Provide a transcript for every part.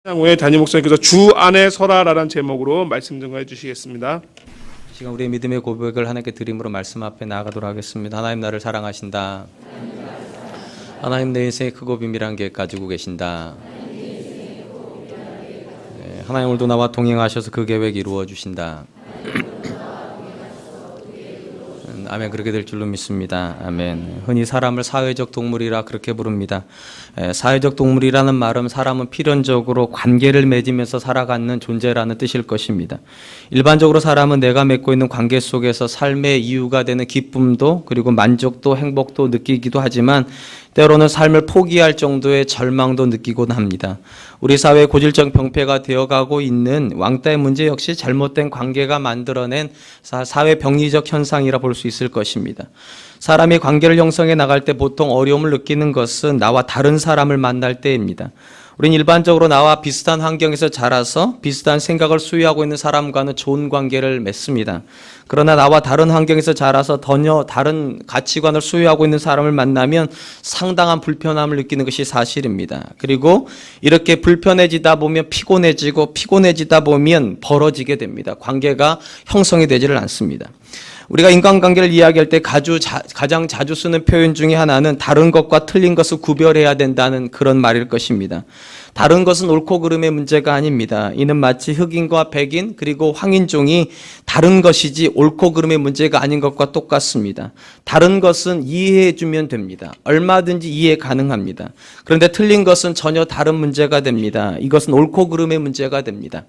오늘 담임 목사님께서 주 안에 서라라는 제목으로 말씀 증거해 주시겠습니다. 시간 우리의 믿음의 고백을 하나님께 드림으로 말씀 앞에 나아가도록 하겠습니다. 하나님 나를 사랑하신다. 하나님 내 인생의 크고 비밀한 계획 가지고 계신다. 하나님 오늘도 나와 동행하셔서 그 계획 이루어 주신다. 아멘. 그렇게 될 줄로 믿습니다. 아멘. 흔히 사람을 사회적 동물이라 그렇게 부릅니다. 사회적 동물이라는 말은 사람은 필연적으로 관계를 맺으면서 살아가는 존재라는 뜻일 것입니다. 일반적으로 사람은 내가 맺고 있는 관계 속에서 삶의 이유가 되는 기쁨도 그리고 만족도 행복도 느끼기도 하지만 때로는 삶을 포기할 정도의 절망도 느끼곤 합니다. 우리 사회의 고질적 병폐가 되어가고 있는 왕따의 문제 역시 잘못된 관계가 만들어낸 사회 병리적 현상이라 볼 수 있을 것입니다. 사람이 관계를 형성해 나갈 때 보통 어려움을 느끼는 것은 나와 다른 사람을 만날 때입니다. 우린 일반적으로 나와 비슷한 환경에서 자라서 비슷한 생각을 소유하고 있는 사람과는 좋은 관계를 맺습니다. 그러나 나와 다른 환경에서 자라서 전혀 다른 가치관을 소유하고 있는 사람을 만나면 상당한 불편함을 느끼는 것이 사실입니다. 그리고 이렇게 불편해지다 보면 피곤해지다 보면 벌어지게 됩니다. 관계가 형성이 되지를 않습니다. 우리가 인간관계를 이야기할 때 가장 자주 쓰는 표현 중에 하나는 다른 것과 틀린 것을 구별해야 된다는 그런 말일 것입니다. 다른 것은 옳고 그름의 문제가 아닙니다. 이는 마치 흑인과 백인 그리고 황인종이 다른 것이지 옳고 그름의 문제가 아닌 것과 똑같습니다. 다른 것은 이해해 주면 됩니다. 얼마든지 이해 가능합니다. 그런데 틀린 것은 전혀 다른 문제가 됩니다. 이것은 옳고 그름의 문제가 됩니다.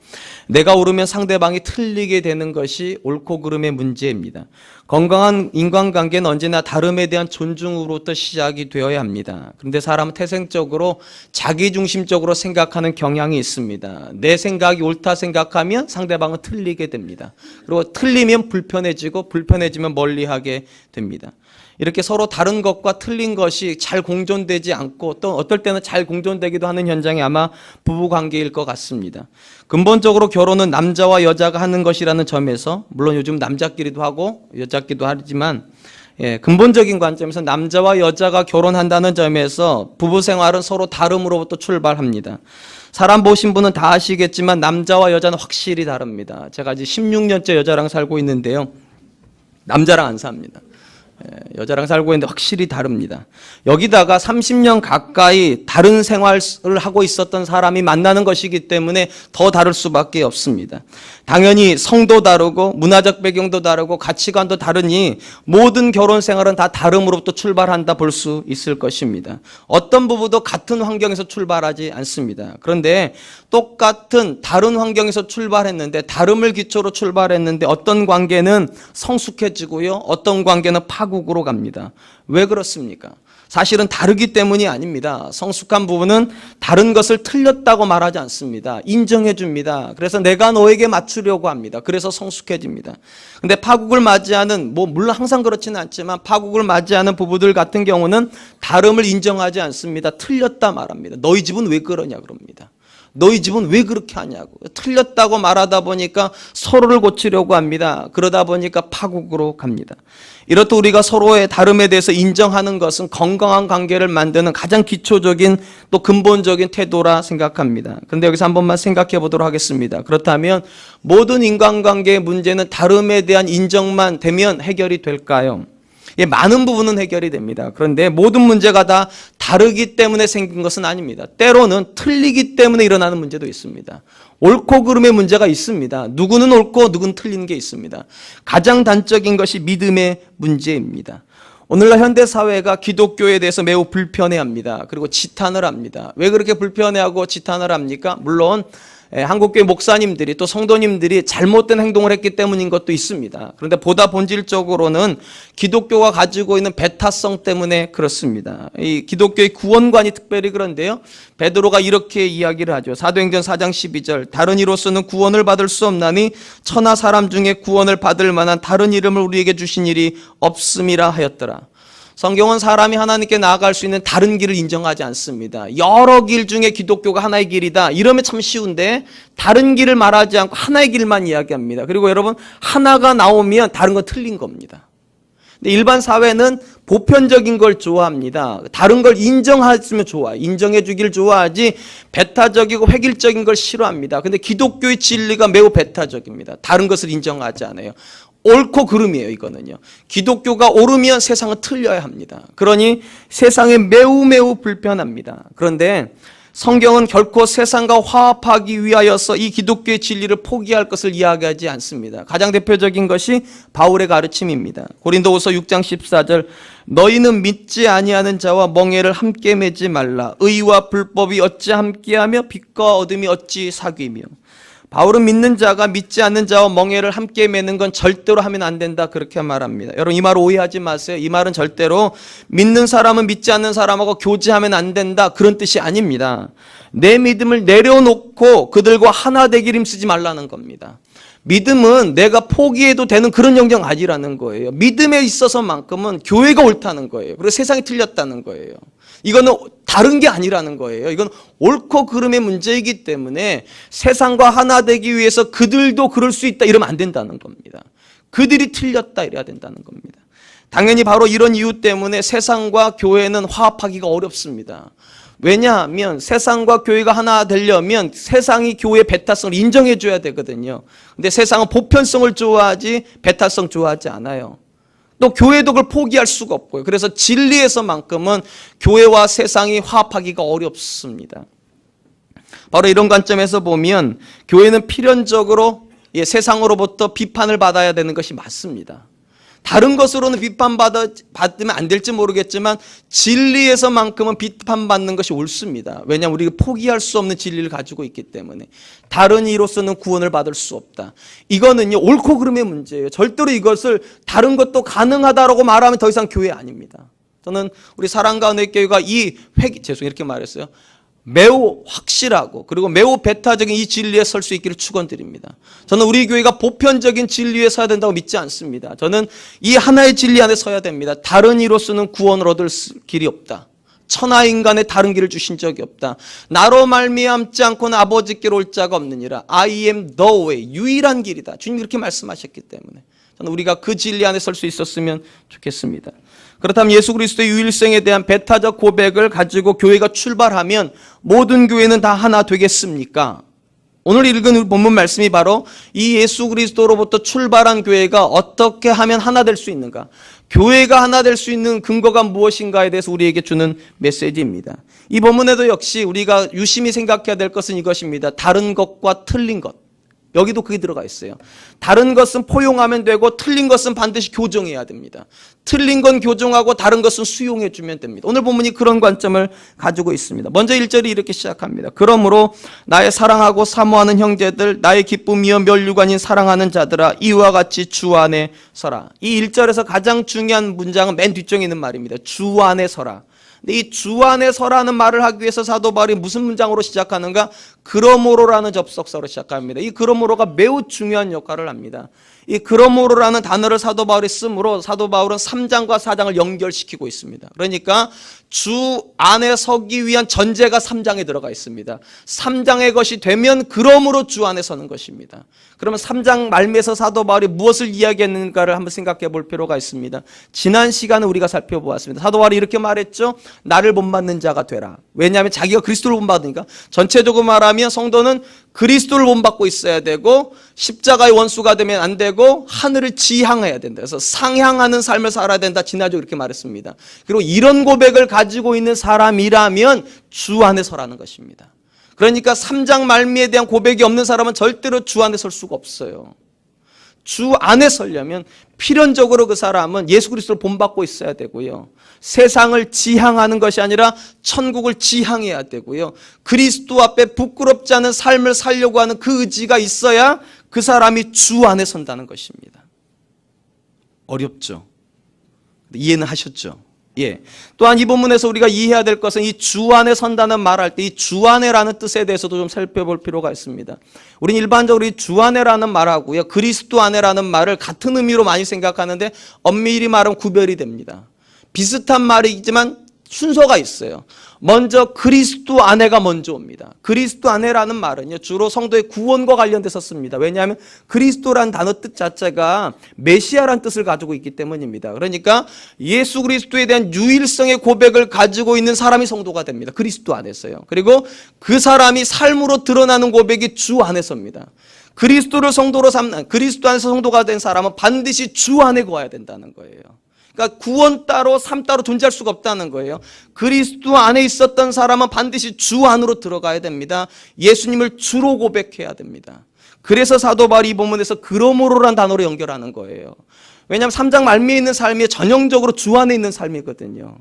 내가 옳으면 상대방이 틀리게 되는 것이 옳고 그름의 문제입니다. 건강한 인간관계는 언제나 다름에 대한 존중으로부터 시작이 되어야 합니다. 그런데 사람은 태생적으로 자기중심적으로 생각하는 경향이 있습니다. 내 생각이 옳다 생각하면 상대방은 틀리게 됩니다. 그리고 틀리면 불편해지면 멀리하게 됩니다. 이렇게 서로 다른 것과 틀린 것이 잘 공존되지 않고 또 어떨 때는 잘 공존되기도 하는 현장이 아마 부부관계일 것 같습니다. 근본적으로 결혼은 남자와 여자가 하는 것이라는 점에서 물론 요즘 남자끼리도 하고 여자끼리도 하지만 근본적인 관점에서 남자와 여자가 결혼한다는 점에서 부부 생활은 서로 다름으로부터 출발합니다. 사람 보신 분은 다 아시겠지만 남자와 여자는 확실히 다릅니다. 제가 이제 16년째 여자랑 살고 있는데요. 남자랑 안 삽니다. 여자랑 살고 있는데 확실히 다릅니다. 여기다가 30년 가까이 다른 생활을 하고 있었던 사람이 만나는 것이기 때문에 더 다를 수밖에 없습니다. 당연히 성도 다르고 문화적 배경도 다르고 가치관도 다르니 모든 결혼 생활은 다 다름으로부터 출발한다 볼 수 있을 것입니다. 어떤 부부도 같은 환경에서 출발하지 않습니다. 그런데 똑같은 다른 환경에서 출발했는데 다름을 기초로 출발했는데 어떤 관계는 성숙해지고요. 어떤 관계는 파국으로 갑니다. 왜 그렇습니까? 사실은 다르기 때문이 아닙니다. 성숙한 부부는 다른 것을 틀렸다고 말하지 않습니다. 인정해 줍니다. 그래서 내가 너에게 맞추려고 합니다. 그래서 성숙해집니다. 근데 파국을 맞이하는 물론 항상 그렇지는 않지만 파국을 맞이하는 부부들 같은 경우는 다름을 인정하지 않습니다. 틀렸다 말합니다. 너희 집은 왜 그러냐 그럽니다. 너희 집은 왜 그렇게 하냐고. 틀렸다고 말하다 보니까 서로를 고치려고 합니다. 그러다 보니까 파국으로 갑니다. 이렇듯 우리가 서로의 다름에 대해서 인정하는 것은 건강한 관계를 만드는 가장 기초적인 또 근본적인 태도라 생각합니다. 그런데 여기서 한 번만 생각해 보도록 하겠습니다. 그렇다면 모든 인간관계의 문제는 다름에 대한 인정만 되면 해결이 될까요? 많은 부분은 해결이 됩니다. 그런데 모든 문제가 다 다르기 때문에 생긴 것은 아닙니다. 때로는 틀리기 때문에 일어나는 문제도 있습니다. 옳고 그름의 문제가 있습니다. 누구는 옳고 누구는 틀린 게 있습니다. 가장 단적인 것이 믿음의 문제입니다. 오늘날 현대사회가 기독교에 대해서 매우 불편해합니다. 그리고 지탄을 합니다. 왜 그렇게 불편해하고 지탄을 합니까? 물론 한국교회 목사님들이 또 성도님들이 잘못된 행동을 했기 때문인 것도 있습니다. 그런데 보다 본질적으로는 기독교가 가지고 있는 배타성 때문에 그렇습니다. 이 기독교의 구원관이 특별히 그런데요. 베드로가 이렇게 이야기를 하죠. 사도행전 4장 12절 다른 이로서는 구원을 받을 수 없나니 천하 사람 중에 구원을 받을 만한 다른 이름을 우리에게 주신 일이 없음이라 하였더라. 성경은 사람이 하나님께 나아갈 수 있는 다른 길을 인정하지 않습니다. 여러 길 중에 기독교가 하나의 길이다. 이러면 참 쉬운데 다른 길을 말하지 않고 하나의 길만 이야기합니다. 그리고 여러분 하나가 나오면 다른 건 틀린 겁니다. 근데 일반 사회는 보편적인 걸 좋아합니다. 다른 걸 인정했으면 좋아요. 인정해 주길 좋아하지 배타적이고 획일적인 걸 싫어합니다. 근데 기독교의 진리가 매우 배타적입니다. 다른 것을 인정하지 않아요. 옳고 그름이에요, 이거는요. 기독교가 옳으면 세상은 틀려야 합니다. 그러니 세상에 매우 불편합니다. 그런데 성경은 결코 세상과 화합하기 위하여서 이 기독교의 진리를 포기할 것을 이야기하지 않습니다. 가장 대표적인 것이 바울의 가르침입니다. 고린도후서 6장 14절 너희는 믿지 아니하는 자와 멍에를 함께 매지 말라. 의와 불법이 어찌 함께하며 빛과 어둠이 어찌 사귀며. 바울은 믿는 자가 믿지 않는 자와 멍에를 함께 매는 건 절대로 하면 안 된다 그렇게 말합니다. 여러분 이 말 오해하지 마세요. 이 말은 절대로 믿는 사람은 믿지 않는 사람하고 교제하면 안 된다 그런 뜻이 아닙니다. 내 믿음을 내려놓고 그들과 하나 되기를 힘쓰지 말라는 겁니다. 믿음은 내가 포기해도 되는 그런 영역 아니라는 거예요. 믿음에 있어서만큼은 교회가 옳다는 거예요. 그리고 세상이 틀렸다는 거예요. 이거는 다른 게 아니라는 거예요. 이건 옳고 그름의 문제이기 때문에 세상과 하나 되기 위해서 그들도 그럴 수 있다 이러면 안 된다는 겁니다. 그들이 틀렸다 이래야 된다는 겁니다. 당연히 바로 이런 이유 때문에 세상과 교회는 화합하기가 어렵습니다. 왜냐하면 세상과 교회가 하나 되려면 세상이 교회의 배타성을 인정해 줘야 되거든요. 근데 세상은 보편성을 좋아하지 배타성 좋아하지 않아요. 또 교회도 그걸 포기할 수가 없고요. 그래서 진리에서만큼은 교회와 세상이 화합하기가 어렵습니다. 바로 이런 관점에서 보면 교회는 필연적으로 세상으로부터 비판을 받아야 되는 것이 맞습니다. 다른 것으로는 비판받으면 안 될지 모르겠지만 진리에서만큼은 비판받는 것이 옳습니다. 왜냐하면 우리가 포기할 수 없는 진리를 가지고 있기 때문에 다른 이로서는 구원을 받을 수 없다. 이거는요 옳고 그름의 문제예요. 절대로 이것을 다른 것도 가능하다라고 말하면 더 이상 교회 아닙니다. 저는 우리 사랑과 은혜교회가 이렇게 말했어요. 매우 확실하고 그리고 매우 배타적인 이 진리에 설 수 있기를 축원드립니다. 저는 우리 교회가 보편적인 진리에 서야 된다고 믿지 않습니다. 저는 이 하나의 진리 안에 서야 됩니다. 다른 이로서는 구원을 얻을 길이 없다. 천하 인간의 다른 길을 주신 적이 없다. 나로 말미암지 않고는 아버지께로 올 자가 없느니라. I am the way. 유일한 길이다. 주님 그렇게 말씀하셨기 때문에 저는 우리가 그 진리 안에 설 수 있었으면 좋겠습니다. 그렇다면 예수 그리스도의 유일성에 대한 배타적 고백을 가지고 교회가 출발하면 모든 교회는 다 하나 되겠습니까? 오늘 읽은 본문 말씀이 바로 이 예수 그리스도로부터 출발한 교회가 어떻게 하면 하나 될 수 있는가? 교회가 하나 될 수 있는 근거가 무엇인가에 대해서 우리에게 주는 메시지입니다. 이 본문에도 역시 우리가 유심히 생각해야 될 것은 이것입니다. 다른 것과 틀린 것. 여기도 그게 들어가 있어요. 다른 것은 포용하면 되고 틀린 것은 반드시 교정해야 됩니다. 틀린 건 교정하고 다른 것은 수용해 주면 됩니다. 오늘 본문이 그런 관점을 가지고 있습니다. 먼저 1절이 이렇게 시작합니다. 그러므로 나의 사랑하고 사모하는 형제들, 나의 기쁨이여 멸류관인 사랑하는 자들아, 이와 같이 주 안에 서라. 이 1절에서 가장 중요한 문장은 맨 뒷쪽에 있는 말입니다. 주 안에 서라. 근데 이 주 안에 서라는 말을 하기 위해서 사도 바울이 무슨 문장으로 시작하는가? 그러므로라는 접속사로 시작합니다. 이 그러므로가 매우 중요한 역할을 합니다. 이 그러므로라는 단어를 사도 바울이 쓰므로 사도 바울은 3장과 4장을 연결시키고 있습니다. 그러니까 주 안에 서기 위한 전제가 3장에 들어가 있습니다. 3장의 것이 되면 그러므로 주 안에 서는 것입니다. 그러면 3장 말미에서 사도 바울이 무엇을 이야기했는가를 한번 생각해 볼 필요가 있습니다. 지난 시간에 우리가 살펴보았습니다. 사도 바울이 이렇게 말했죠. 나를 본받는 자가 되라. 왜냐하면 자기가 그리스도를 본받으니까. 전체적으로 말하면 성도는 그리스도를 본받고 있어야 되고 십자가의 원수가 되면 안 되고 하늘을 지향해야 된다. 그래서 상향하는 삶을 살아야 된다. 지난주에 이렇게 말했습니다. 그리고 이런 고백을 가지고 있는 사람이라면 주 안에 서라는 것입니다. 그러니까 3장 말미에 대한 고백이 없는 사람은 절대로 주 안에 설 수가 없어요. 주 안에 서려면 필연적으로 그 사람은 예수 그리스도를 본받고 있어야 되고요. 세상을 지향하는 것이 아니라 천국을 지향해야 되고요. 그리스도 앞에 부끄럽지 않은 삶을 살려고 하는 그 의지가 있어야 그 사람이 주 안에 선다는 것입니다. 어렵죠? 이해는 하셨죠? 예. 또한 이 본문에서 우리가 이해해야 될 것은 이 주 안에 선다는 말할 때 이 주 안에라는 뜻에 대해서도 좀 살펴볼 필요가 있습니다. 우리는 일반적으로 이 주 안에라는 말하고요, 그리스도 안에라는 말을 같은 의미로 많이 생각하는데 엄밀히 말하면 구별이 됩니다. 비슷한 말이지만 순서가 있어요. 먼저 그리스도 안에가 먼저 옵니다. 그리스도 안에라는 말은요, 주로 성도의 구원과 관련돼서 씁니다. 왜냐하면 그리스도란 단어 뜻 자체가 메시아란 뜻을 가지고 있기 때문입니다. 그러니까 예수 그리스도에 대한 유일성의 고백을 가지고 있는 사람이 성도가 됩니다. 그리스도 안에서요. 그리고 그 사람이 삶으로 드러나는 고백이 주 안에서입니다. 그리스도를 성도로 삼는, 그리스도 안에서 성도가 된 사람은 반드시 주 안에 거해야 된다는 거예요. 그러니까 구원 따로 삶 따로 존재할 수가 없다는 거예요. 그리스도 안에 있었던 사람은 반드시 주 안으로 들어가야 됩니다. 예수님을 주로 고백해야 됩니다. 그래서 사도 바울이 이 본문에서 그러므로란 단어로 연결하는 거예요. 왜냐하면 3장 말미에 있는 삶이 전형적으로 주 안에 있는 삶이거든요.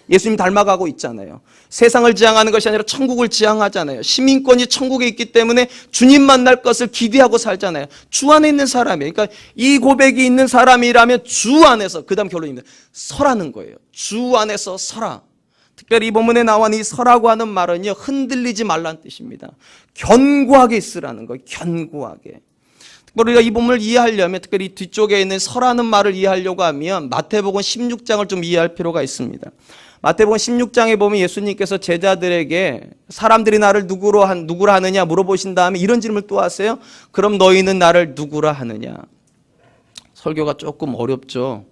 예수님 닮아가고 있잖아요. 세상을 지향하는 것이 아니라 천국을 지향하잖아요. 시민권이 천국에 있기 때문에 주님 만날 것을 기대하고 살잖아요. 주 안에 있는 사람이에요. 그러니까 이 고백이 있는 사람이라면 주 안에서, 그 다음 결론입니다. 서라는 거예요. 주 안에서 서라. 특별히 이 본문에 나온 이 서라고 하는 말은요, 흔들리지 말라는 뜻입니다. 견고하게 있으라는 거예요. 견고하게. 우리가 이 본문을 이해하려면, 특별히 뒤쪽에 있는 서라는 말을 이해하려고 하면 마태복음 16장을 좀 이해할 필요가 있습니다. 마태복음 16장에 보면 예수님께서 제자들에게 사람들이 나를 누구라 하느냐 물어보신 다음에 이런 질문을 또 하세요. 그럼 너희는 나를 누구라 하느냐? 설교가 조금 어렵죠.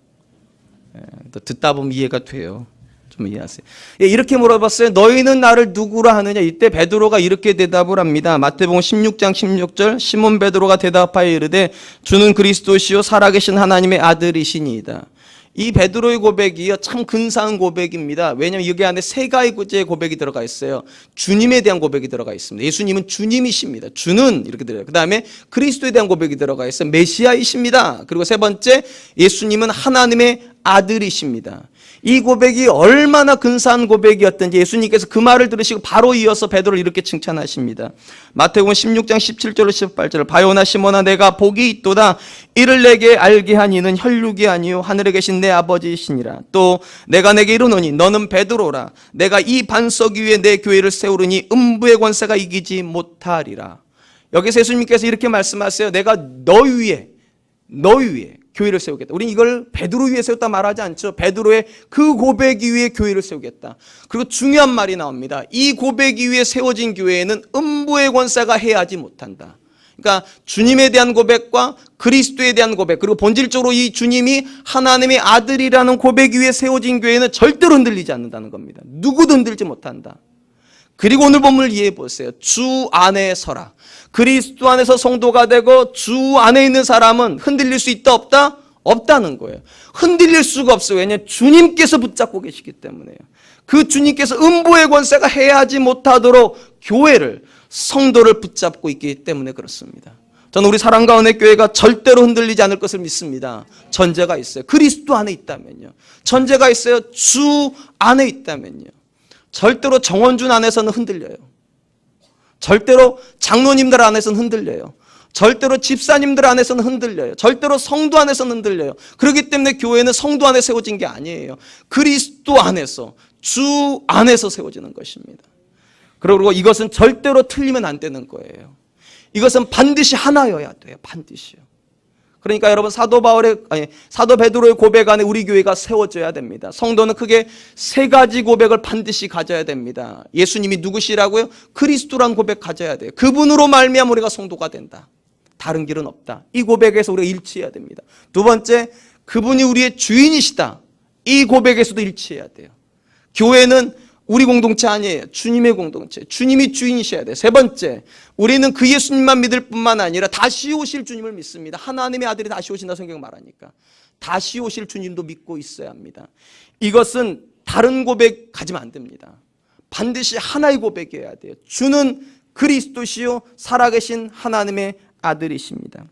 듣다 보면 이해가 돼요. 좀 이해하세요. 이렇게 물어봤어요. 너희는 나를 누구라 하느냐? 이때 베드로가 이렇게 대답을 합니다. 마태복음 16장 16절 시몬 베드로가 대답하여 이르되 주는 그리스도시요 살아계신 하나님의 아들이시니이다. 이 베드로의 고백이요 참 근사한 고백입니다. 왜냐하면 여기 안에 세 가지의 고백이 들어가 있어요. 주님에 대한 고백이 들어가 있습니다. 예수님은 주님이십니다. 주는 이렇게 들어요. 그 다음에 그리스도에 대한 고백이 들어가 있어요. 메시아이십니다. 그리고 세 번째, 예수님은 하나님의 아들이십니다. 이 고백이 얼마나 근사한 고백이었던지 예수님께서 그 말을 들으시고 바로 이어서 베드로를 이렇게 칭찬하십니다. 마태복음 16장 17절로 18절 바요나 시몬아 내가 복이 있도다. 이를 내게 알게 한 이는 혈육이 아니요 하늘에 계신 내 아버지이시니라. 또 내가 내게 이르노니 너는 베드로라. 내가 이 반석 위에 내 교회를 세우르니 음부의 권세가 이기지 못하리라. 여기서 예수님께서 이렇게 말씀하세요. 내가 너희 위에 교회를 세우겠다. 우리는 이걸 베드로 위에 세웠다 말하지 않죠. 베드로의 그 고백 위에 교회를 세우겠다. 그리고 중요한 말이 나옵니다. 이 고백 위에 세워진 교회에는 음부의 권세가 해하지 못한다. 그러니까 주님에 대한 고백과 그리스도에 대한 고백, 그리고 본질적으로 이 주님이 하나님의 아들이라는 고백 위에 세워진 교회는 절대로 흔들리지 않는다는 겁니다. 누구도 흔들지 못한다. 그리고 오늘 본문을 이해해 보세요. 주 안에 서라. 그리스도 안에서 성도가 되고 주 안에 있는 사람은 흔들릴 수 있다 없다? 없다는 거예요. 흔들릴 수가 없어요. 왜냐하면 주님께서 붙잡고 계시기 때문에요. 그 주님께서 음부의 권세가 해하지 못하도록 교회를, 성도를 붙잡고 있기 때문에 그렇습니다. 저는 우리 사랑과 은혜 교회가 절대로 흔들리지 않을 것을 믿습니다. 전제가 있어요. 그리스도 안에 있다면요. 전제가 있어요. 주 안에 있다면요. 절대로 정원준 안에서는 흔들려요. 절대로 장로님들 안에서는 흔들려요. 절대로 집사님들 안에서는 흔들려요. 절대로 성도 안에서는 흔들려요. 그렇기 때문에 교회는 성도 안에 세워진 게 아니에요. 그리스도 안에서, 주 안에서 세워지는 것입니다. 그리고 이것은 절대로 틀리면 안 되는 거예요. 이것은 반드시 하나여야 돼요. 반드시요. 그러니까 여러분 사도 베드로의 고백 안에 우리 교회가 세워져야 됩니다. 성도는 크게 세 가지 고백을 반드시 가져야 됩니다. 예수님이 누구시라고요? 그리스도란 고백 가져야 돼요. 그분으로 말미암아 우리가 성도가 된다. 다른 길은 없다. 이 고백에서 우리가 일치해야 됩니다. 두 번째, 그분이 우리의 주인이시다. 이 고백에서도 일치해야 돼요. 교회는 우리 공동체 아니에요. 주님의 공동체. 주님이 주인이셔야 돼요. 세 번째, 우리는 그 예수님만 믿을 뿐만 아니라 다시 오실 주님을 믿습니다. 하나님의 아들이 다시 오신다 성경 말하니까. 다시 오실 주님도 믿고 있어야 합니다. 이것은 다른 고백 가지면 안 됩니다. 반드시 하나의 고백이어야 돼요. 주는 그리스도시요 살아계신 하나님의 아들이십니다.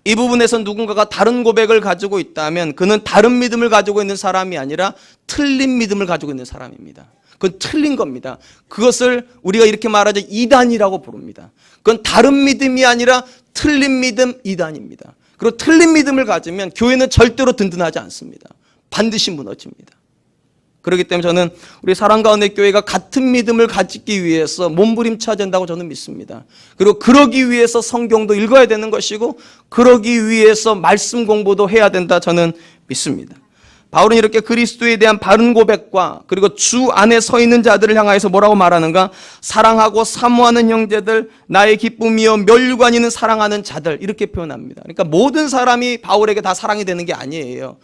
이 부분에서 누군가가 다른 고백을 가지고 있다면 그는 다른 믿음을 가지고 있는 사람이 아니라 틀린 믿음을 가지고 있는 사람입니다. 그건 틀린 겁니다. 그것을 우리가 이렇게 말하죠. 이단이라고 부릅니다. 그건 다른 믿음이 아니라 틀린 믿음, 이단입니다. 그리고 틀린 믿음을 가지면 교회는 절대로 든든하지 않습니다. 반드시 무너집니다. 그렇기 때문에 저는 우리 사랑과 은혜 교회가 같은 믿음을 가지기 위해서 몸부림쳐야 된다고 저는 믿습니다. 그리고 그러기 위해서 성경도 읽어야 되는 것이고 그러기 위해서 말씀 공부도 해야 된다 저는 믿습니다. 바울은 이렇게 그리스도에 대한 바른 고백과 그리고 주 안에 서 있는 자들을 향하여서 뭐라고 말하는가? 사랑하고 사모하는 형제들, 나의 기쁨이요 멸류관이는 사랑하는 자들, 이렇게 표현합니다. 그러니까 모든 사람이 바울에게 다 사랑이 되는 게 아니에요.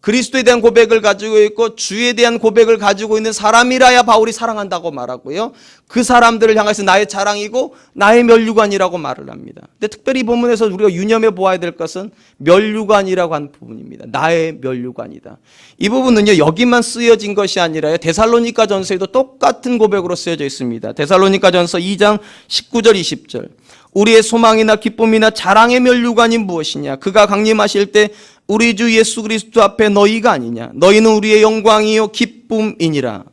그리스도에 대한 고백을 가지고 있고 주에 대한 고백을 가지고 있는 사람이라야 바울이 사랑한다고 말하고요. 그 사람들을 향해서 나의 자랑이고 나의 멸류관이라고 말을 합니다. 근데 특별히 이 본문에서 우리가 유념해 보아야 될 것은 멸류관이라고 하는 부분입니다. 나의 멸류관이다. 이 부분은요, 여기만 쓰여진 것이 아니라요, 데살로니가 전서에도 똑같은 고백으로 쓰여져 있습니다. 데살로니가 전서 2장 19절 20절. 우리의 소망이나 기쁨이나 자랑의 멸류관이 무엇이냐? 그가 강림하실 때 우리 주 예수 그리스도 앞에 너희가 아니냐? 너희는 우리의 영광이요 기쁨이니라.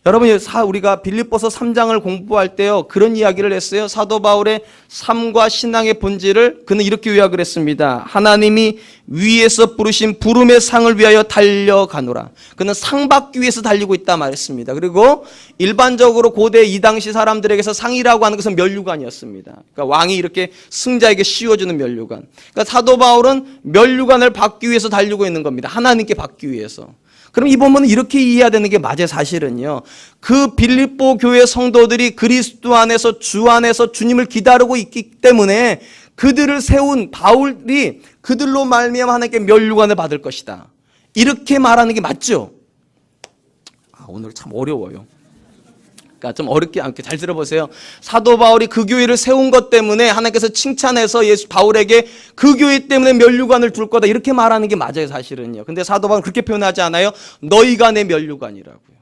여러분, 우리가 빌립보서 3장을 공부할 때요, 그런 이야기를 했어요. 사도 바울의 삶과 신앙의 본질을 그는 이렇게 요약을 했습니다. 하나님이 위에서 부르신 부름의 상을 위하여 달려가노라. 그는 상 받기 위해서 달리고 있다 말했습니다. 그리고 일반적으로 고대 이 당시 사람들에게서 상이라고 하는 것은 멸류관이었습니다. 그러니까 왕이 이렇게 승자에게 씌워주는 멸류관. 그러니까 사도 바울은 멸류관을 받기 위해서 달리고 있는 겁니다. 하나님께 받기 위해서. 그럼 이 본문은 이렇게 이해해야 되는 게 맞아요. 사실은요, 그 빌립보 교회 성도들이 그리스도 안에서 주 안에서 주님을 기다리고 있기 때문에 그들을 세운 바울이 그들로 말미암아 하나님께 멸류관을 받을 것이다, 이렇게 말하는 게 맞죠? 오늘 참 어려워요. 그러니까 좀 어렵게 잘 들어보세요. 사도 바울이 그 교회를 세운 것 때문에 하나님께서 칭찬해서 바울에게 그 교회 때문에 멸류관을 둘 거다, 이렇게 말하는 게 맞아요. 사실은요. 근데 사도 바울은 그렇게 표현하지 않아요. 너희가 내 멸류관이라고요.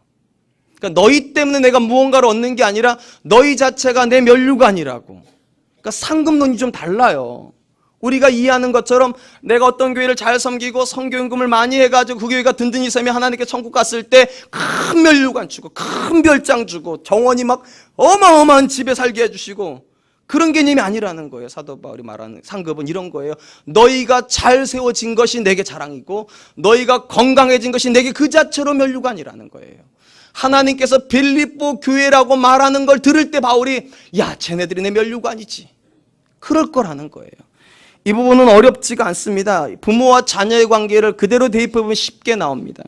그러니까 너희 때문에 내가 무언가를 얻는 게 아니라 너희 자체가 내 멸류관이라고. 그러니까 상급론이 좀 달라요. 우리가 이해하는 것처럼 내가 어떤 교회를 잘 섬기고 성교연금을 많이 해가지고 그 교회가 든든히 서면 하나님께 천국 갔을 때 큰 멸류관 주고 큰 별장 주고 정원이 막 어마어마한 집에 살게 해주시고, 그런 개념이 아니라는 거예요. 사도 바울이 말하는 상급은 이런 거예요. 너희가 잘 세워진 것이 내게 자랑이고 너희가 건강해진 것이 내게 그 자체로 멸류관이라는 거예요. 하나님께서 빌립보 교회라고 말하는 걸 들을 때 바울이 야, 쟤네들이 내 멸류관이지, 그럴 거라는 거예요. 이 부분은 어렵지가 않습니다. 부모와 자녀의 관계를 그대로 대입해보면 쉽게 나옵니다.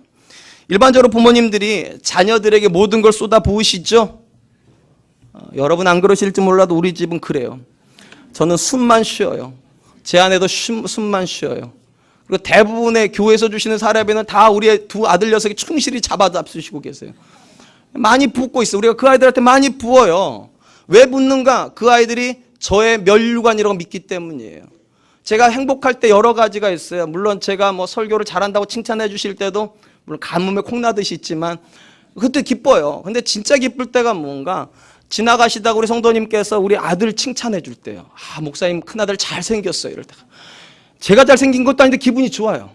일반적으로 부모님들이 자녀들에게 모든 걸 쏟아 부으시죠? 여러분 안 그러실지 몰라도 우리 집은 그래요. 저는 숨만 쉬어요. 제 아내도 숨만 쉬어요. 그리고 대부분의 교회에서 주시는 사례비는 다 우리의 두 아들 녀석이 충실히 잡수시고 계세요. 많이 붓고 있어요. 우리가 그 아이들한테 많이 부어요. 왜 붓는가? 그 아이들이 저의 멸류관이라고 믿기 때문이에요. 제가 행복할 때 여러 가지가 있어요. 물론 제가 뭐 설교를 잘한다고 칭찬해 주실 때도 물론 가뭄에 콩나듯이 있지만 그때 기뻐요. 근데 진짜 기쁠 때가 뭔가, 지나가시다가 우리 성도님께서 우리 아들 칭찬해 줄 때요. 아, 목사님 큰아들 잘생겼어요, 이럴 때가. 제가 잘생긴 것도 아닌데 기분이 좋아요.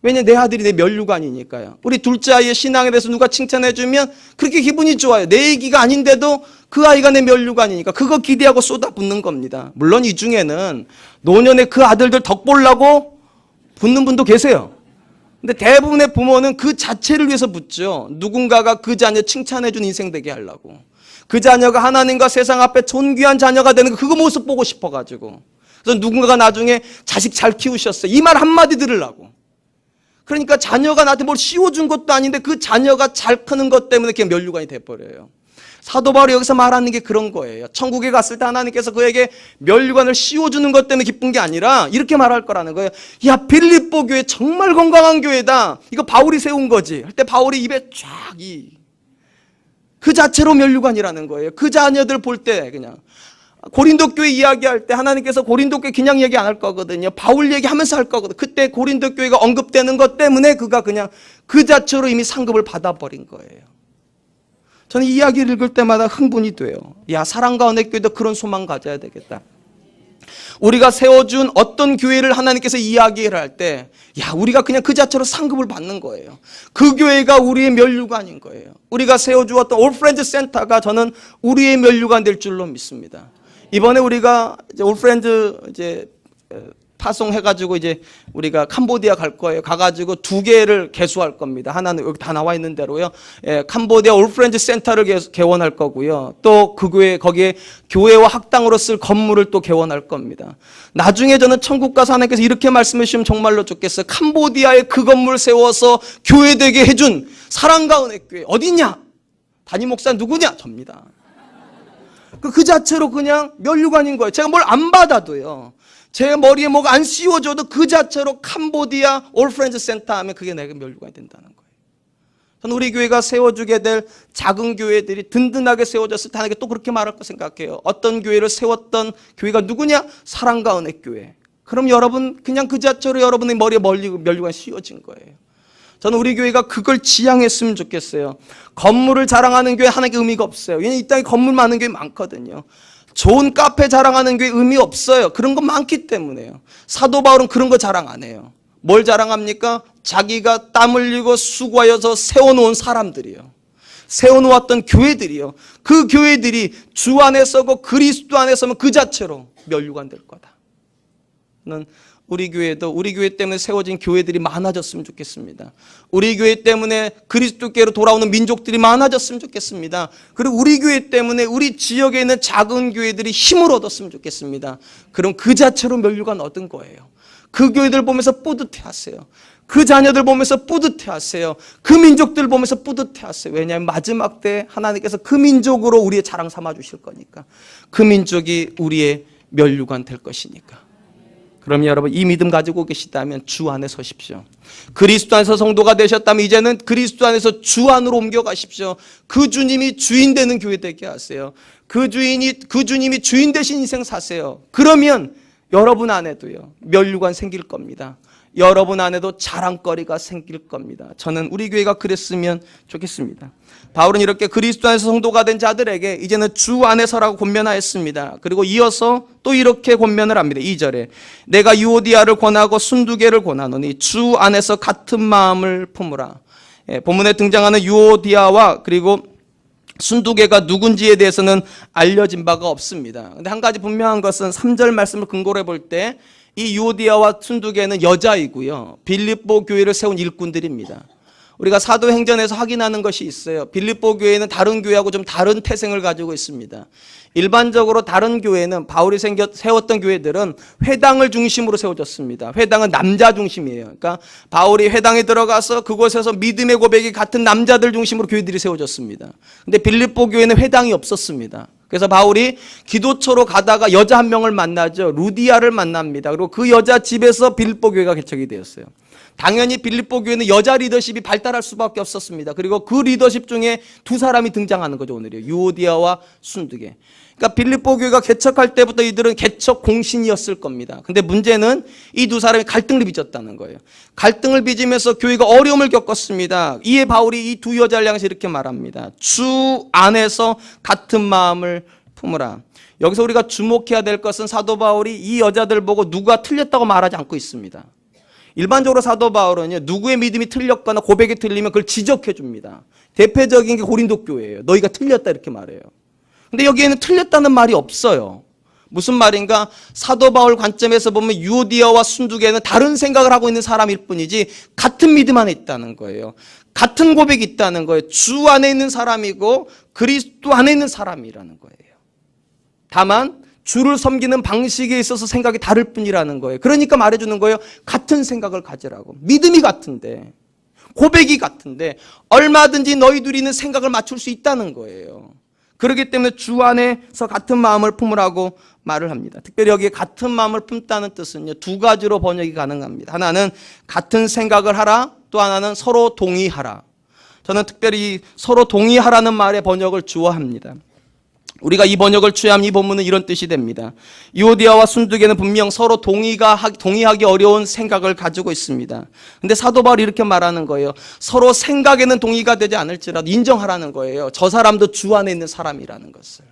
왜냐, 내 아들이 내 멸류관이니까요. 우리 둘째 아이의 신앙에 대해서 누가 칭찬해 주면 그렇게 기분이 좋아요. 내 얘기가 아닌데도 그 아이가 내 멸류관이니까 그거 기대하고 쏟아붓는 겁니다. 물론 이 중에는 노년에 그 아들들 덕 보려고 붓는 분도 계세요. 근데 대부분의 부모는 그 자체를 위해서 붓죠. 누군가가 그 자녀 칭찬해 준 인생 되게 하려고. 그 자녀가 하나님과 세상 앞에 존귀한 자녀가 되는 거, 그거 모습 보고 싶어가지고. 그래서 누군가가 나중에 자식 잘 키우셨어요, 이 말 한마디 들으려고. 그러니까 자녀가 나한테 뭘 씌워준 것도 아닌데 그 자녀가 잘 크는 것 때문에 그게 멸류관이 돼버려요. 사도 바울이 여기서 말하는 게 그런 거예요. 천국에 갔을 때 하나님께서 그에게 멸류관을 씌워주는 것 때문에 기쁜 게 아니라 이렇게 말할 거라는 거예요. 야, 빌립보 교회 정말 건강한 교회다, 이거 바울이 세운 거지 할 때 바울이 입에 쫙 그 자체로 멸류관이라는 거예요. 그 자녀들 볼 때 그냥 고린도 교회 이야기할 때 하나님께서 고린도 교회 그냥 얘기 안 할 거거든요. 바울 얘기하면서 할 거거든요. 그때 고린도 교회가 언급되는 것 때문에 그가 그냥 그 자체로 이미 상급을 받아버린 거예요. 저는 이 이야기를 읽을 때마다 흥분이 돼요. 야, 사랑과 은혜교회도 그런 소망 가져야 되겠다. 우리가 세워준 어떤 교회를 하나님께서 이야기를 할 때, 야, 우리가 그냥 그 자체로 상급을 받는 거예요. 그 교회가 우리의 멸류관인 거예요. 우리가 세워주었던 올프렌즈 센터가 저는 우리의 멸류관 될 줄로 믿습니다. 이번에 우리가 이제 올프렌즈 파송해가지고 이제 우리가 캄보디아 갈 거예요. 가가지고 2개를 개수할 겁니다. 하나는 여기 다 나와 있는 대로요. 캄보디아 올프렌즈 센터를 개원할 거고요. 또 그 거기에 교회와 학당으로 쓸 건물을 또 개원할 겁니다. 나중에 저는 천국 가서 하나님께서 이렇게 말씀해 주시면 정말로 좋겠어요. 캄보디아에 그 건물 세워서 교회 되게 해준 사랑과 은혜 교회 어디냐? 담임 목사 누구냐? 접니다. 그 자체로 그냥 면류관인 거예요. 제가 뭘 안 받아도요. 제 머리에 뭐가 안 씌워줘도 그 자체로 캄보디아 올프렌즈 센터 하면 그게 내가 면류관이 된다는 거예요. 저는 우리 교회가 세워주게 될 작은 교회들이 든든하게 세워졌을 때 하나님께 또 그렇게 말할 거 생각해요. 어떤 교회를 세웠던 교회가 누구냐? 사랑과 은혜 교회. 그럼 여러분 그냥 그 자체로 여러분의 머리에 면류관이 씌워진 거예요. 저는 우리 교회가 그걸 지향했으면 좋겠어요. 건물을 자랑하는 교회 하나님께 의미가 없어요. 왜냐하면 이 땅에 건물 많은 교회 많거든요. 좋은 카페 자랑하는 교회 의미 없어요. 그런 거 많기 때문에요. 사도 바울은 그런 거 자랑 안 해요. 뭘 자랑합니까? 자기가 땀 흘리고 수고하여서 세워놓은 사람들이요. 세워놓았던 교회들이요. 그 교회들이 주 안에 서고 그리스도 안에 서면 그 자체로 면류관 될 거다. 저는 우리 교회도 우리 교회 때문에 세워진 교회들이 많아졌으면 좋겠습니다. 우리 교회 때문에 그리스도께로 돌아오는 민족들이 많아졌으면 좋겠습니다. 그리고 우리 교회 때문에 우리 지역에 있는 작은 교회들이 힘을 얻었으면 좋겠습니다. 그럼 그 자체로 면류관 얻은 거예요. 그 교회들 보면서 뿌듯해 하세요. 그 자녀들 보면서 뿌듯해 하세요. 그 민족들 보면서 뿌듯해 하세요. 왜냐하면 마지막 때 하나님께서 그 민족으로 우리의 자랑 삼아 주실 거니까. 그 민족이 우리의 면류관 될 것이니까. 그럼 여러분 이 믿음 가지고 계시다면 주 안에 서십시오. 그리스도 안에서 성도가 되셨다면 이제는 그리스도 안에서 주 안으로 옮겨가십시오. 그 주님이 주인 되는 교회 되게 하세요. 그 주님이 주인 되신 인생 사세요. 그러면 여러분 안에도요 면류관 생길 겁니다. 여러분 안에도 자랑거리가 생길 겁니다. 저는 우리 교회가 그랬으면 좋겠습니다. 바울은 이렇게 그리스도 안에서 성도가 된 자들에게 이제는 주 안에서라고 권면하였습니다. 그리고 이어서 또 이렇게 권면을 합니다. 2절에 내가 유오디아를 권하고 순두개를 권하노니 주 안에서 같은 마음을 품으라. 본문에 등장하는 유오디아와 그리고 순두개가 누군지에 대해서는 알려진 바가 없습니다. 근데 한 가지 분명한 것은 3절 말씀을 근거로 해볼 때 이 유오디아와 순두개는 여자이고요. 빌립보 교회를 세운 일꾼들입니다. 우리가 사도행전에서 확인하는 것이 있어요. 빌립보 교회는 다른 교회하고 좀 다른 태생을 가지고 있습니다. 일반적으로 다른 교회는 바울이 세웠던 교회들은 회당을 중심으로 세워졌습니다. 회당은 남자 중심이에요. 그러니까 바울이 회당에 들어가서 그곳에서 믿음의 고백이 같은 남자들 중심으로 교회들이 세워졌습니다. 근데 빌립보 교회는 회당이 없었습니다. 그래서 바울이 기도처로 가다가 여자 한 명을 만나죠. 루디아를 만납니다. 그리고 그 여자 집에서 빌립보 교회가 개척이 되었어요. 당연히 빌립보 교회는 여자 리더십이 발달할 수밖에 없었습니다. 그리고 그 리더십 중에 2사람이 등장하는 거죠, 오늘이요. 유오디아와 순두개. 그러니까 빌립보 교회가 개척할 때부터 이들은 개척 공신이었을 겁니다. 근데 문제는 이 2사람이 갈등을 빚었다는 거예요. 갈등을 빚으면서 교회가 어려움을 겪었습니다. 이에 바울이 이 2 여자를 향해서 이렇게 말합니다. 주 안에서 같은 마음을 품으라. 여기서 우리가 주목해야 될 것은 사도 바울이 이 여자들 보고 누가 틀렸다고 말하지 않고 있습니다. 일반적으로 사도 바울은요, 누구의 믿음이 틀렸거나 고백이 틀리면 그걸 지적해 줍니다. 대표적인 게 고린도 교회예요. 너희가 틀렸다 이렇게 말해요. 근데 여기에는 틀렸다는 말이 없어요. 무슨 말인가? 사도 바울 관점에서 보면 유오디아와 순두개는 다른 생각을 하고 있는 사람일 뿐이지 같은 믿음 안에 있다는 거예요. 같은 고백이 있다는 거예요. 주 안에 있는 사람이고 그리스도 안에 있는 사람이라는 거예요. 다만 주를 섬기는 방식에 있어서 생각이 다를 뿐이라는 거예요. 그러니까 말해주는 거예요. 같은 생각을 가지라고. 믿음이 같은데, 고백이 같은데 얼마든지 너희 둘이는 생각을 맞출 수 있다는 거예요. 그렇기 때문에 주 안에서 같은 마음을 품으라고 말을 합니다. 특별히 여기에 같은 마음을 품다는 뜻은요, 2가지로 번역이 가능합니다. 하나는 같은 생각을 하라, 또 하나는 서로 동의하라. 저는 특별히 서로 동의하라는 말의 번역을 좋아합니다. 우리가 이 번역을 취하면 이 본문은 이런 뜻이 됩니다. 유오디아와 순두개는 분명 서로 동의하기 어려운 생각을 가지고 있습니다. 근데 사도 바울이 이렇게 말하는 거예요. 서로 생각에는 동의가 되지 않을지라도 인정하라는 거예요. 저 사람도 주 안에 있는 사람이라는 것을.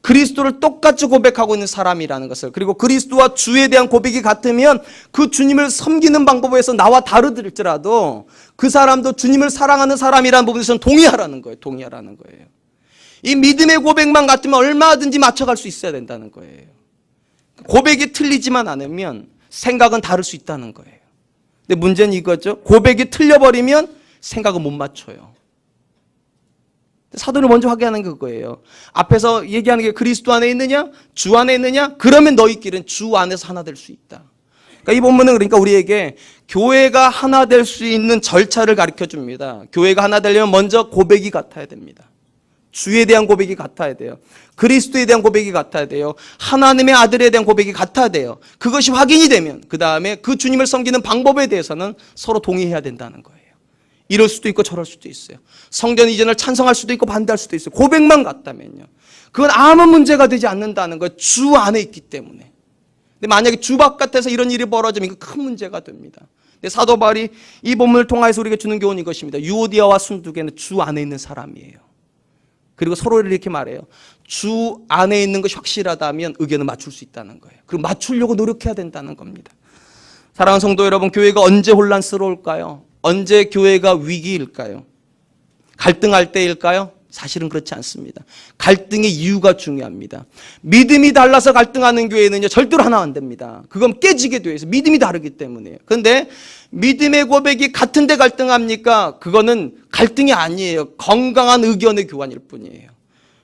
그리스도를 똑같이 고백하고 있는 사람이라는 것을. 그리고 그리스도와 주에 대한 고백이 같으면 그 주님을 섬기는 방법에서 나와 다르더라도 그 사람도 주님을 사랑하는 사람이라는 부분에서는 동의하라는 거예요. 동의하라는 거예요. 이 믿음의 고백만 같으면 얼마든지 맞춰갈 수 있어야 된다는 거예요. 고백이 틀리지만 않으면 생각은 다를 수 있다는 거예요. 근데 문제는 이거죠. 고백이 틀려버리면 생각은 못 맞춰요. 사도를 먼저 하게 하는 게 그거예요. 앞에서 얘기하는 게 그리스도 안에 있느냐? 주 안에 있느냐? 그러면 너희 길은 주 안에서 하나 될 수 있다. 그러니까 이 본문은 그러니까 우리에게 교회가 하나 될 수 있는 절차를 가르쳐 줍니다. 교회가 하나 되려면 먼저 고백이 같아야 됩니다. 주에 대한 고백이 같아야 돼요. 그리스도에 대한 고백이 같아야 돼요. 하나님의 아들에 대한 고백이 같아야 돼요. 그것이 확인이 되면 그 다음에 그 주님을 섬기는 방법에 대해서는 서로 동의해야 된다는 거예요. 이럴 수도 있고 저럴 수도 있어요. 성전 이전을 찬성할 수도 있고 반대할 수도 있어요. 고백만 같다면요. 그건 아무 문제가 되지 않는다는 거예요. 주 안에 있기 때문에. 근데 만약에 주 바깥에서 이런 일이 벌어지면 이거 큰 문제가 됩니다. 근데 사도 바울이 이 본문을 통해서 우리에게 주는 교훈이 이것입니다. 유오디아와 순두개는 주 안에 있는 사람이에요. 그리고 서로를 이렇게 말해요. 주 안에 있는 것이 확실하다면 의견을 맞출 수 있다는 거예요. 그리고 맞추려고 노력해야 된다는 겁니다. 사랑하는 성도 여러분, 교회가 언제 혼란스러울까요? 언제 교회가 위기일까요? 갈등할 때일까요? 사실은 그렇지 않습니다. 갈등의 이유가 중요합니다. 믿음이 달라서 갈등하는 교회는요, 절대로 하나 안 됩니다. 그건 깨지게 돼 있어요. 믿음이 다르기 때문에요. 그런데 믿음의 고백이 같은데 갈등합니까? 그거는 갈등이 아니에요. 건강한 의견의 교환일 뿐이에요.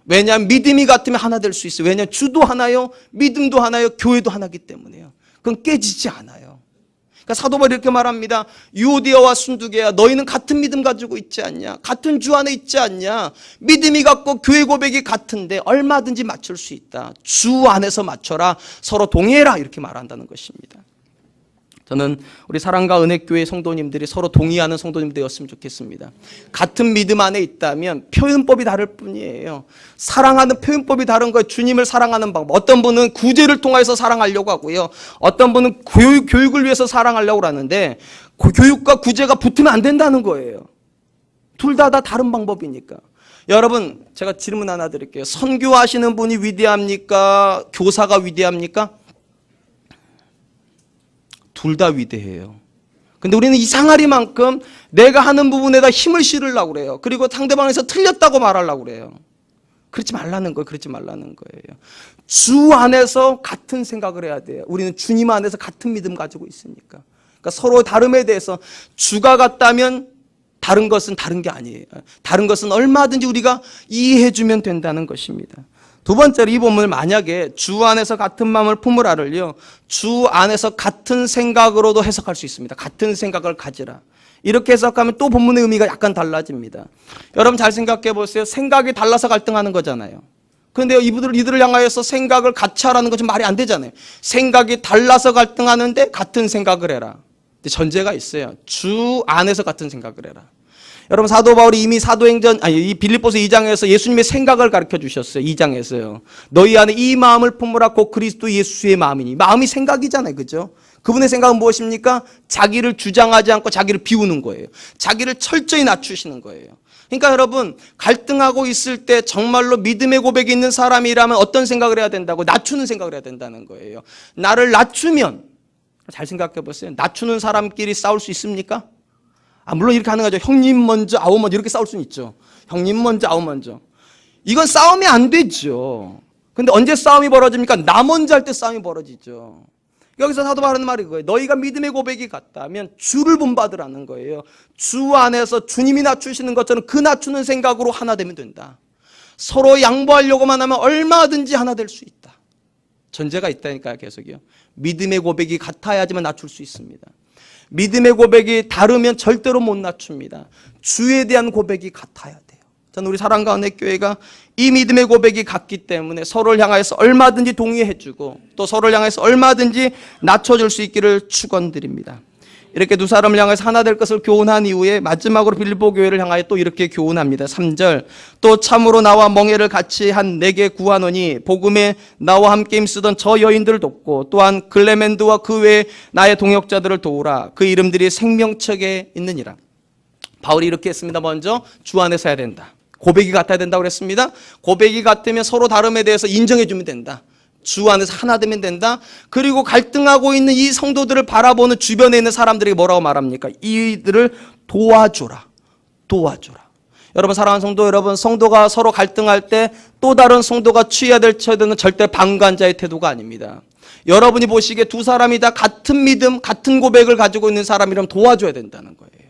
왜냐하면 믿음이 같으면 하나 될 수 있어요. 왜냐하면 주도 하나요, 믿음도 하나요, 교회도 하나이기 때문에요. 그건 깨지지 않아요. 그러니까 사도 바울이 이렇게 말합니다. 유오디아와 순두개야, 너희는 같은 믿음 가지고 있지 않냐? 같은 주 안에 있지 않냐? 믿음이 같고 교회 고백이 같은데 얼마든지 맞출 수 있다. 주 안에서 맞춰라. 서로 동의해라. 이렇게 말한다는 것입니다. 저는 우리 사랑과 은혜교회 성도님들이 서로 동의하는 성도님 되었으면 좋겠습니다. 같은 믿음 안에 있다면 표현법이 다를 뿐이에요. 사랑하는 표현법이 다른 거예요. 주님을 사랑하는 방법. 어떤 분은 구제를 통해서 사랑하려고 하고요. 어떤 분은 교육을 위해서 사랑하려고 하는데 교육과 구제가 붙으면 안 된다는 거예요. 둘 다 다른 방법이니까. 여러분, 제가 질문 하나 드릴게요. 선교하시는 분이 위대합니까? 교사가 위대합니까? 둘 다 위대해요. 근데 우리는 이상하리만큼 내가 하는 부분에다 힘을 실으려고 그래요. 그리고 상대방에서 틀렸다고 말하려고 그래요. 그렇지 말라는 거예요. 그렇지 말라는 거예요. 주 안에서 같은 생각을 해야 돼요. 우리는 주님 안에서 같은 믿음 가지고 있으니까. 그러니까 서로 다름에 대해서 주가 같다면 다른 것은 다른 게 아니에요. 다른 것은 얼마든지 우리가 이해해 주면 된다는 것입니다. 두 번째로 이 본문을 만약에 주 안에서 같은 마음을 품으라를요, 주 안에서 같은 생각으로도 해석할 수 있습니다. 같은 생각을 가지라. 이렇게 해석하면 또 본문의 의미가 약간 달라집니다. 여러분 잘 생각해 보세요. 생각이 달라서 갈등하는 거잖아요. 그런데 이들을 향하여서 생각을 같이 하라는 것은 말이 안 되잖아요. 생각이 달라서 갈등하는데 같은 생각을 해라. 근데 전제가 있어요. 주 안에서 같은 생각을 해라. 여러분 사도 바울이 이미 이 빌립보서 2장에서 예수님의 생각을 가르쳐 주셨어요. 2장에서요. 너희 안에 이 마음을 품으라 곧 그리스도 예수의 마음이니. 마음이 생각이잖아요. 그죠? 그분의 생각은 무엇입니까? 자기를 주장하지 않고 자기를 비우는 거예요. 자기를 철저히 낮추시는 거예요. 그러니까 여러분 갈등하고 있을 때 정말로 믿음의 고백이 있는 사람이라면 어떤 생각을 해야 된다고? 낮추는 생각을 해야 된다는 거예요. 나를 낮추면 잘 생각해 보세요. 낮추는 사람끼리 싸울 수 있습니까? 물론 이렇게 하는 거죠. 형님 먼저, 아우 먼저 이렇게 싸울 수는 있죠. 형님 먼저, 아우 먼저. 이건 싸움이 안 되죠. 근데 언제 싸움이 벌어집니까? 나 먼저 할 때 싸움이 벌어지죠. 여기서 사도 바울은 말이 그거예요. 너희가 믿음의 고백이 같다면 주를 본받으라는 거예요. 주 안에서 주님이 낮추시는 것처럼 그 낮추는 생각으로 하나 되면 된다. 서로 양보하려고만 하면 얼마든지 하나 될 수 있다. 전제가 있다니까요. 계속이요. 믿음의 고백이 같아야지만 낮출 수 있습니다. 믿음의 고백이 다르면 절대로 못 낮춥니다. 주에 대한 고백이 같아야 돼요. 저는 우리 사랑과 은혜교회가 이 믿음의 고백이 같기 때문에 서로를 향해서 얼마든지 동의해주고 또 서로를 향해서 얼마든지 낮춰줄 수 있기를 축원드립니다. 이렇게 두 사람을 향해서 하나 될 것을 교훈한 이후에 마지막으로 빌립보 교회를 향하여 또 이렇게 교훈합니다. 3절 또 참으로 나와 멍에를 같이 한 내게 구하노니 복음에 나와 함께 힘쓰던 저 여인들을 돕고 또한 글레멘드와 그 외에 나의 동역자들을 도우라. 그 이름들이 생명책에 있느니라. 바울이 이렇게 했습니다. 먼저 주 안에서 해야 된다. 고백이 같아야 된다고 그랬습니다. 고백이 같으면 서로 다름에 대해서 인정해 주면 된다. 주 안에서 하나 되면 된다. 그리고 갈등하고 있는 이 성도들을 바라보는 주변에 있는 사람들에게 뭐라고 말합니까? 이들을 도와줘라. 도와줘라. 여러분 사랑하는 성도 여러분, 성도가 서로 갈등할 때 또 다른 성도가 취해야 될 태도는 절대 방관자의 태도가 아닙니다. 여러분이 보시기에 두 사람이 다 같은 믿음, 같은 고백을 가지고 있는 사람이라면 도와줘야 된다는 거예요.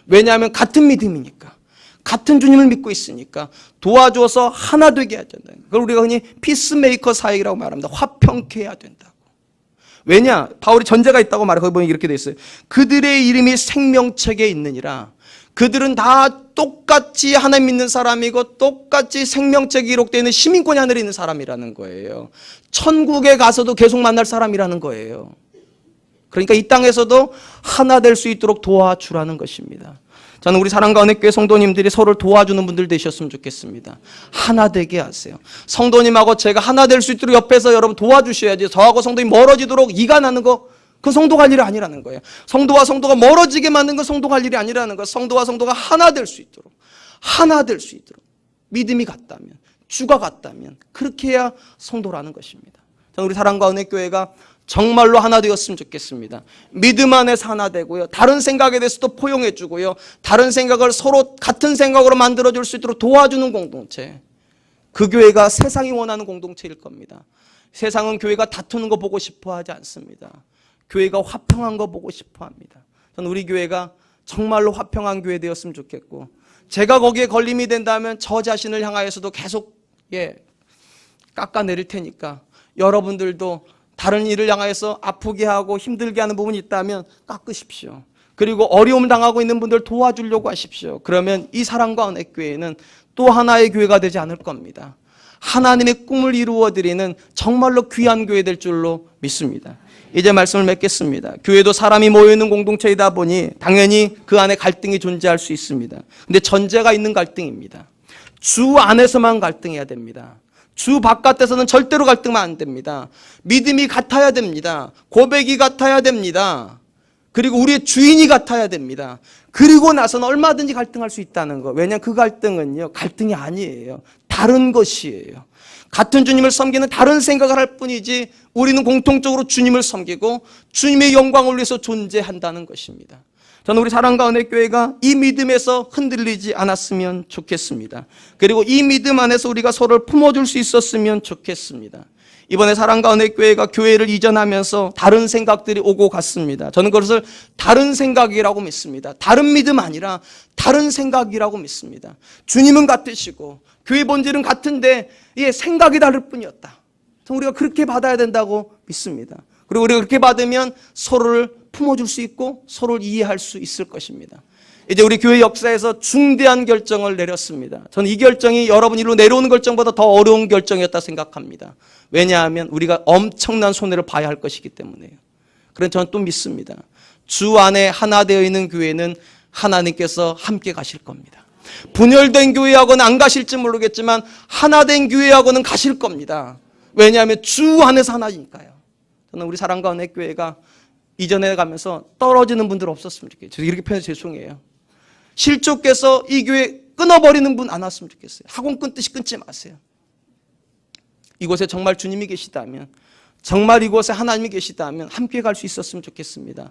왜냐하면 같은 믿음이니까, 같은 주님을 믿고 있으니까 도와줘서 하나 되게 해야 된다. 그걸 우리가 흔히 피스메이커 사역이라고 말합니다. 화평케 해야 된다고. 왜냐? 바울이 전제가 있다고 말해. 거기 보면 이렇게 돼 있어요. 그들의 이름이 생명책에 있느니라. 그들은 다 똑같이 하나님 믿는 사람이고 똑같이 생명책에 기록되어 있는 시민권이 하늘에 있는 사람이라는 거예요. 천국에 가서도 계속 만날 사람이라는 거예요. 그러니까 이 땅에서도 하나 될 수 있도록 도와주라는 것입니다. 저는 우리 사랑과 은혜교회 성도님들이 서로를 도와주는 분들 되셨으면 좋겠습니다. 하나 되게 하세요. 성도님하고 제가 하나 될 수 있도록 옆에서 여러분 도와주셔야지. 저하고 성도님 멀어지도록 이간하는 거, 그 성도 갈 일이 아니라는 거예요. 성도와 성도가 멀어지게 만든 건 성도 갈 일이 아니라는 거예요. 성도와 성도가 하나 될 수 있도록, 하나 될 수 있도록 믿음이 같다면, 주가 같다면 그렇게 해야 성도라는 것입니다. 저는 우리 사랑과 은혜교회가 정말로 하나 되었으면 좋겠습니다. 믿음 안에서 하나 되고요, 다른 생각에 대해서도 포용해 주고요, 다른 생각을 서로 같은 생각으로 만들어줄 수 있도록 도와주는 공동체, 그 교회가 세상이 원하는 공동체일 겁니다. 세상은 교회가 다투는 거 보고 싶어 하지 않습니다. 교회가 화평한 거 보고 싶어 합니다. 저는 우리 교회가 정말로 화평한 교회 되었으면 좋겠고, 제가 거기에 걸림이 된다면 저 자신을 향하여서도 계속 깎아내릴 테니까 여러분들도 다른 일을 향해서 아프게 하고 힘들게 하는 부분이 있다면 깎으십시오. 그리고 어려움 당하고 있는 분들 도와주려고 하십시오. 그러면 이 사랑과 은혜교회는 또 하나의 교회가 되지 않을 겁니다. 하나님의 꿈을 이루어드리는 정말로 귀한 교회 될 줄로 믿습니다. 이제 말씀을 맺겠습니다. 교회도 사람이 모여있는 공동체이다 보니 당연히 그 안에 갈등이 존재할 수 있습니다. 근데 전제가 있는 갈등입니다. 주 안에서만 갈등해야 됩니다. 주 바깥에서는 절대로 갈등하면 안 됩니다. 믿음이 같아야 됩니다. 고백이 같아야 됩니다. 그리고 우리의 주인이 같아야 됩니다. 그리고 나서는 얼마든지 갈등할 수 있다는 거. 왜냐하면 그 갈등은요, 갈등이 아니에요. 다른 것이에요. 같은 주님을 섬기는 다른 생각을 할 뿐이지 우리는 공통적으로 주님을 섬기고 주님의 영광을 위해서 존재한다는 것입니다. 저는 우리 사랑과 은혜교회가 이 믿음에서 흔들리지 않았으면 좋겠습니다. 그리고 이 믿음 안에서 우리가 서로를 품어줄 수 있었으면 좋겠습니다. 이번에 사랑과 은혜교회가 교회를 이전하면서 다른 생각들이 오고 갔습니다. 저는 그것을 다른 생각이라고 믿습니다. 다른 믿음 아니라 다른 생각이라고 믿습니다. 주님은 같으시고 교회 본질은 같은데 생각이 다를 뿐이었다. 우리가 그렇게 받아야 된다고 믿습니다. 그리고 우리가 그렇게 받으면 서로를 품어줄 수 있고 서로를 이해할 수 있을 것입니다. 이제 우리 교회 역사에서 중대한 결정을 내렸습니다. 저는 이 결정이 여러분 일로 내려오는 결정보다 더 어려운 결정이었다 생각합니다. 왜냐하면 우리가 엄청난 손해를 봐야 할 것이기 때문에요. 그래서 저는 또 믿습니다. 주 안에 하나 되어 있는 교회는 하나님께서 함께 가실 겁니다. 분열된 교회하고는 안 가실지 모르겠지만 하나 된 교회하고는 가실 겁니다. 왜냐하면 주 안에서 하나니까요. 저는 우리 사랑과 은혜교회가 이전에 가면서 떨어지는 분들 없었으면 좋겠어요. 이렇게 표현해서 죄송해요. 실족해서 이 교회 끊어버리는 분 안 왔으면 좋겠어요. 학원 끊듯이 끊지 마세요. 이곳에 정말 주님이 계시다면, 정말 이곳에 하나님이 계시다면 함께 갈 수 있었으면 좋겠습니다.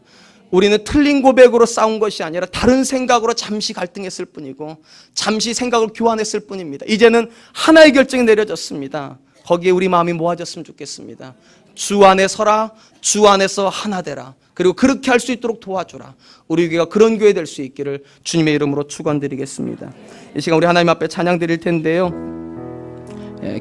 우리는 틀린 고백으로 싸운 것이 아니라 다른 생각으로 잠시 갈등했을 뿐이고 잠시 생각을 교환했을 뿐입니다. 이제는 하나의 결정이 내려졌습니다. 거기에 우리 마음이 모아졌으면 좋겠습니다. 주 안에 서라, 주 안에서 하나 되라. 그리고 그렇게 할 수 있도록 도와주라. 우리 교회가 그런 교회 될 수 있기를 주님의 이름으로 축원드리겠습니다. 이 시간 우리 하나님 앞에 찬양 드릴 텐데요,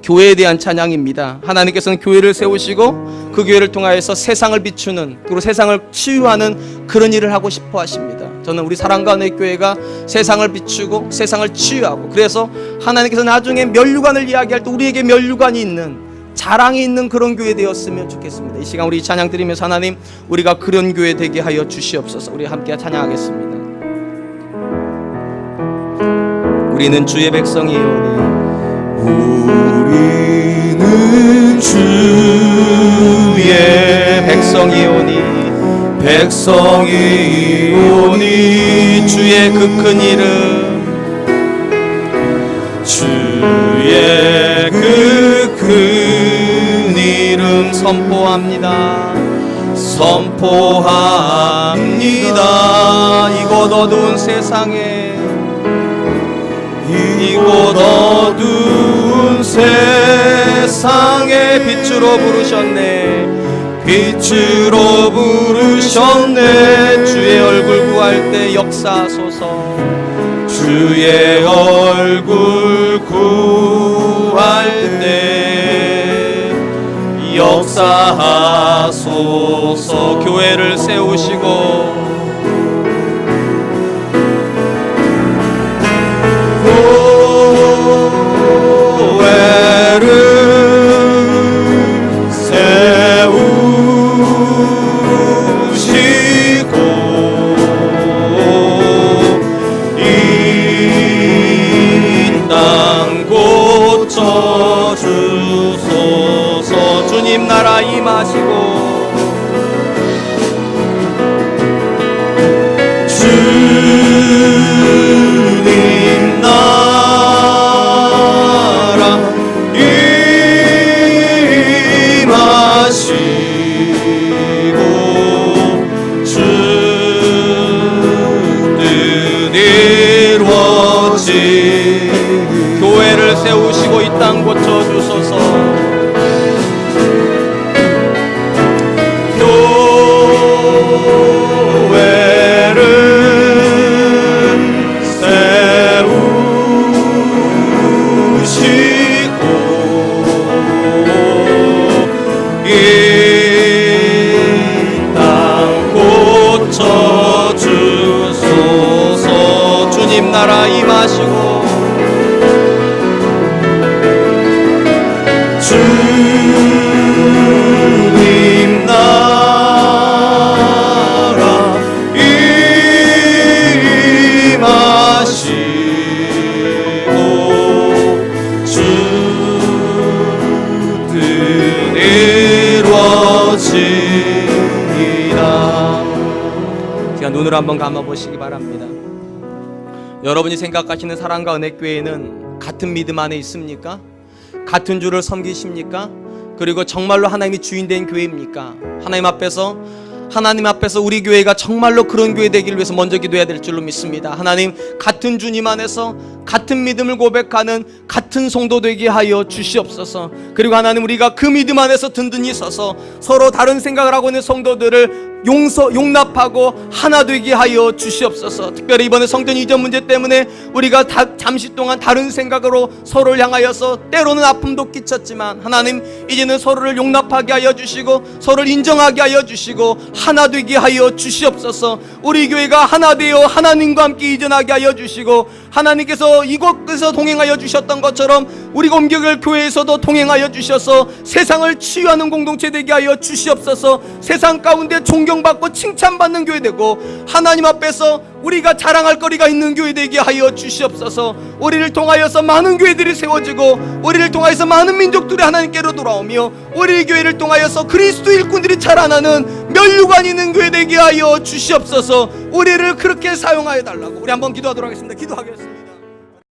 교회에 대한 찬양입니다. 하나님께서는 교회를 세우시고 그 교회를 통하여서 세상을 비추는, 그리고 세상을 치유하는 그런 일을 하고 싶어 하십니다. 저는 우리 사랑과 은혜 교회가 세상을 비추고 세상을 치유하고, 그래서 하나님께서 나중에 면류관을 이야기할 때 우리에게 면류관이 있는, 자랑이 있는 그런 교회 되었으면 좋겠습니다. 이 시간 우리 찬양 드리면서 하나님, 우리가 그런 교회 되게 하여 주시옵소서. 우리 함께 찬양하겠습니다. 우리는 주의 백성이오니, 우리는 주의 백성이오니, 백성이오니, 주의 그 큰 이름, 주의 그 큰 이름 선포합니다. 선포합니다. 이곳 어두운 세상에, 이곳 어두운 세상에 빛으로 부르셨네. 빛으로 부르셨네. 주의 얼굴 구할 때 역사하소서. 주의 얼굴 구할 때 역사하소서. 교회를 세우시고 교회를 세우시고 이 땅 고쳐주소서. 주님 나라 임하시고 주님 나라 임하시고 주 뜻 이루어지. 교회를 세우시고 이 땅 고쳐주소서. 교회를 세우시고 이 땅 고쳐주소서. 주님 나라 임하시고 주님 나라 임하시고 주 뜻 이루어지이다. 제가 눈을 한번 감아보시기 바랍니다. 여러분이 생각하시는 사랑과 은혜교회는 같은 믿음 안에 있습니까? 같은 주를 섬기십니까? 그리고 정말로 하나님이 주인 된 교회입니까? 하나님 앞에서 우리 교회가 정말로 그런 교회 되기를 위해서 먼저 기도해야 될 줄로 믿습니다. 하나님, 같은 주님 안에서 같은 믿음을 고백하는 같은 성도 되게 하여 주시옵소서. 그리고 하나님, 우리가 그 믿음 안에서 든든히 서서 서로 다른 생각을 하고 있는 성도들을 용납하고 하나 되게 하여 주시옵소서. 특별히 이번에 성전 이전 문제 때문에 우리가 잠시 동안 다른 생각으로 서로를 향하여서 때로는 아픔도 끼쳤지만, 하나님 이제는 서로를 용납하게 하여 주시고 서로를 인정하게 하여 주시고 하나 되게 하여 주시옵소서. 우리 교회가 하나 되어 하나님과 함께 이전하게 하여 주시고, 하나님께서 이곳에서 동행하여 주셨던 것처럼 우리 옮겨갈 교회에서도 동행하여 주셔서 세상을 치유하는 공동체 되게 하여 주시옵소서. 세상 가운데 존경받고 칭찬받는 교회 되고 하나님 앞에서 우리가 자랑할 거리가 있는 교회 되게 하여 주시옵소서. 우리를 통하여서 많은 교회들이 세워지고 우리를 통하여서 많은 민족들이 하나님께로 돌아오며 우리 교회를 통하여서 그리스도 일꾼들이 자라나는 면류관 있는 교회 되게 하여 주시옵소서. 우리를 그렇게 사용하여 달라고 우리 한번 기도하도록 하겠습니다. 기도하겠습니다.